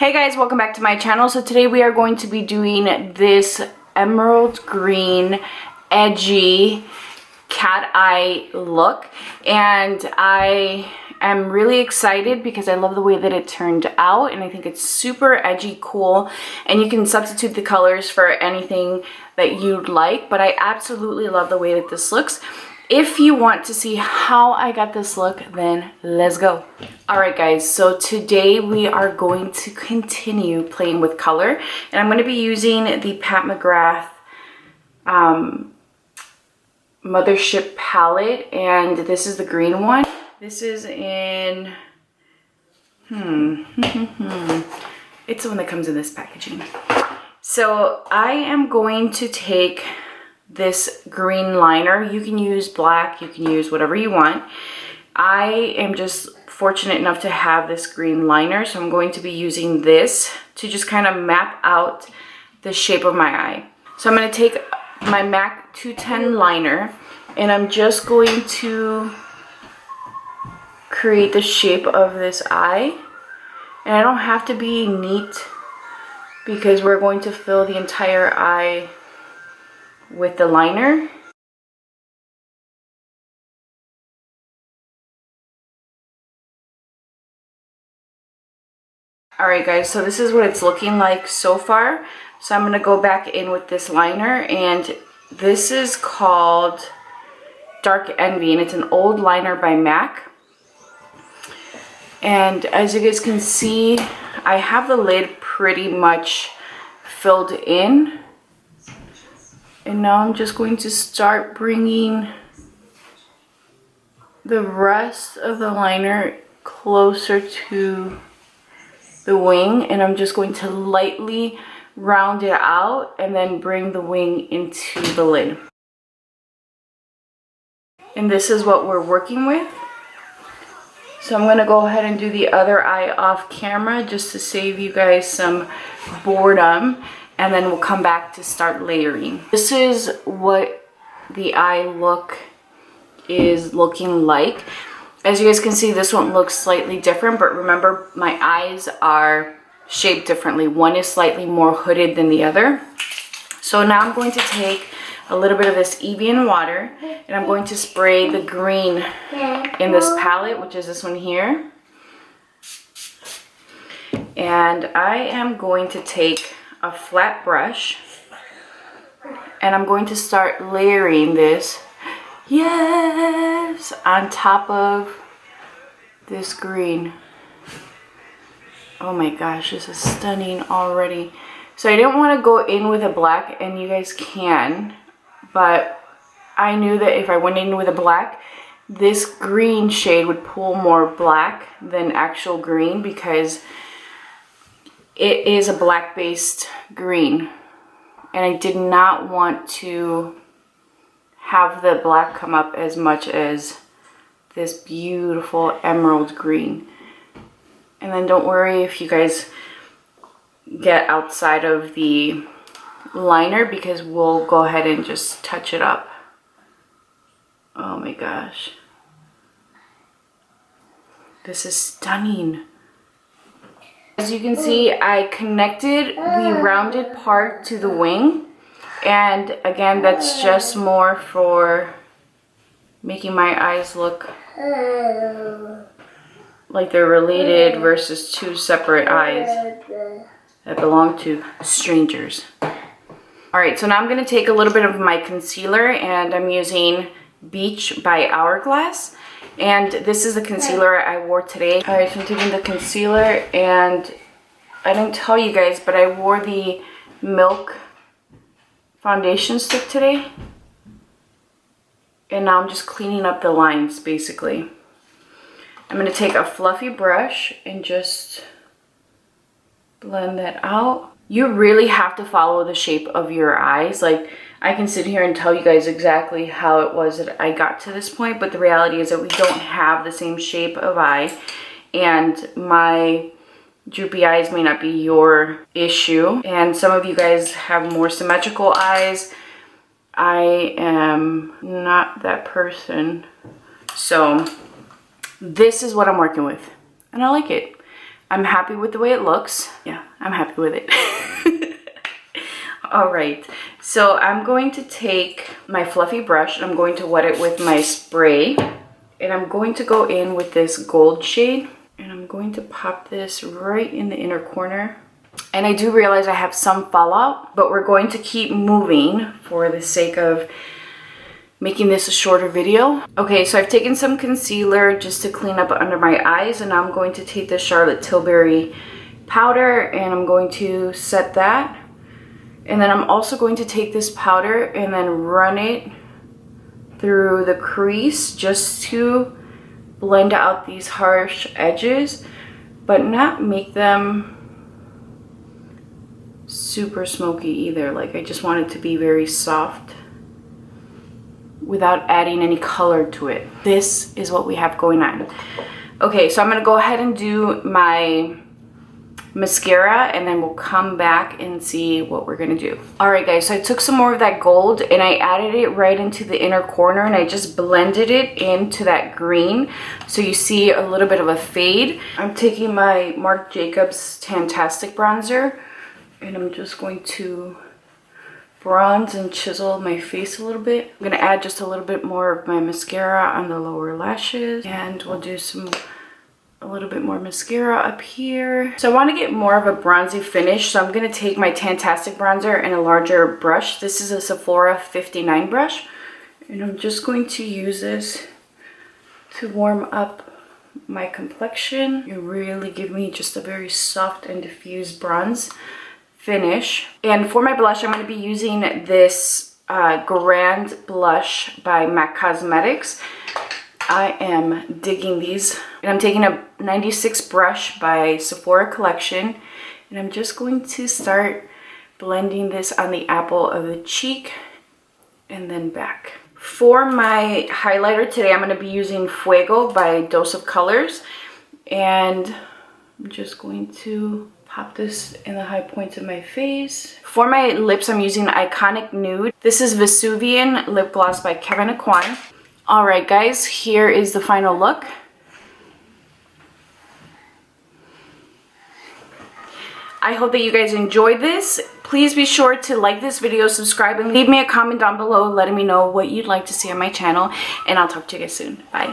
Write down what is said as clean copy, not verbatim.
Hey guys, welcome back to my channel. So today we are going to be doing this emerald green edgy cat eye look, and I am really excited because I love the way that it turned out, and I think it's super edgy, cool, and you can substitute the colors for anything that you'd like, but I absolutely love the way that this looks. If you want to see how I got this look, then let's go. Alright guys, so today we are going to continue playing with color, and I'm going to be using the Pat McGrath Mothership palette, and this is the green one. This is in, it's the one that comes in this packaging. So I am going to take this green liner. You can use black, you can use whatever you want. I am just fortunate enough to have this green liner, so I'm going to be using this to just kind of map out the shape of my eye. So I'm going to take my MAC 210 liner and I'm just going to create the shape of this eye. And I don't have to be neat because we're going to fill the entire eye with the liner. Alright guys, so this is what it's looking like so far. So I'm going to go back in with this liner, and this is called Dark Envy, and it's an old liner by MAC. And as you guys can see, I have the lid pretty much filled in. And now I'm just going to start bringing the rest of the liner closer to the wing, and I'm just going to lightly round it out and then bring the wing into the lid. And this is what we're working with. So I'm going to go ahead and do the other eye off camera just to save you guys some boredom. And then we'll come back to start layering. This is what the eye look is looking like. As you guys can see, this one looks slightly different, but remember, my eyes are shaped differently. One is slightly more hooded than the other. So now I'm going to take a little bit of this Evian water, and I'm going to spray the green in this palette, which is this one here. And I am going to take a flat brush, and I'm going to start layering this, yes, on top of this green. Oh my gosh, this is stunning already. So I didn't want to go in with a black, and you guys can, but I knew that if I went in with a black, this green shade would pull more black than actual green because it is a black based green, and I did not want to have the black come up as much as this beautiful emerald green. And then don't worry if you guys get outside of the liner, because we'll go ahead and just touch it up. Oh my gosh, this is stunning. As you can see, I connected the rounded part to the wing, and again, that's just more for making my eyes look like they're related versus two separate eyes that belong to strangers. Alright, so now I'm going to take a little bit of my concealer, and I'm using Beige by Hourglass. And this is the concealer I wore today. Alright, so I'm taking the concealer, and I didn't tell you guys, but I wore the Milk foundation stick today. And now I'm just cleaning up the lines, basically. I'm going to take a fluffy brush and just blend that out. You really have to follow the shape of your eyes. Like, I can sit here and tell you guys exactly how it was that I got to this point, but the reality is that we don't have the same shape of eye, and my droopy eyes may not be your issue, and some of you guys have more symmetrical eyes. I am not that person, so this is what I'm working with, and I like it. I'm happy with the way it looks. Yeah, I'm happy with it. All right, so I'm going to take my fluffy brush and I'm going to wet it with my spray. And I'm going to go in with this gold shade. And I'm going to pop this right in the inner corner. And I do realize I have some fallout, but we're going to keep moving for the sake of making this a shorter video. Okay, so I've taken some concealer just to clean up under my eyes, and I'm going to take the Charlotte Tilbury powder and I'm going to set that. And then I'm also going to take this powder and then run it through the crease just to blend out these harsh edges, but not make them super smoky either. Like, I just want it to be very soft without adding any color to it. This is what we have going on. Okay, so I'm gonna go ahead and do my mascara and then we'll come back and see what we're gonna do. All right guys, so I took some more of that gold and I added it right into the inner corner and I just blended it into that green so you see a little bit of a fade. I'm taking my Marc Jacobs Fantastic bronzer and I'm just going to bronze and chisel my face a little bit. I'm gonna add just a little bit more of my mascara on the lower lashes and we'll do a little bit more mascara up here. So I want to get more of a bronzy finish, so I'm going to take my Fantastic bronzer and a larger brush. This is a Sephora 59 brush and I'm just going to use this to warm up my complexion. You really give me just a very soft and diffused bronze finish. And for my blush, I'm going to be using this Grand Blush by MAC Cosmetics. I am digging these. And I'm taking a 96 brush by Sephora Collection. And I'm just going to start blending this on the apple of the cheek and then back. For my highlighter today, I'm going to be using Fuego by Dose of Colors. And I'm just going to pop this in the high points of my face. For my lips, I'm using Iconic Nude. This is Vesuvian Lip Gloss by Kevyn Aucoin. All right, guys, here is the final look. I hope that you guys enjoyed this. Please be sure to like this video, subscribe, and leave me a comment down below letting me know what you'd like to see on my channel. And I'll talk to you guys soon. Bye.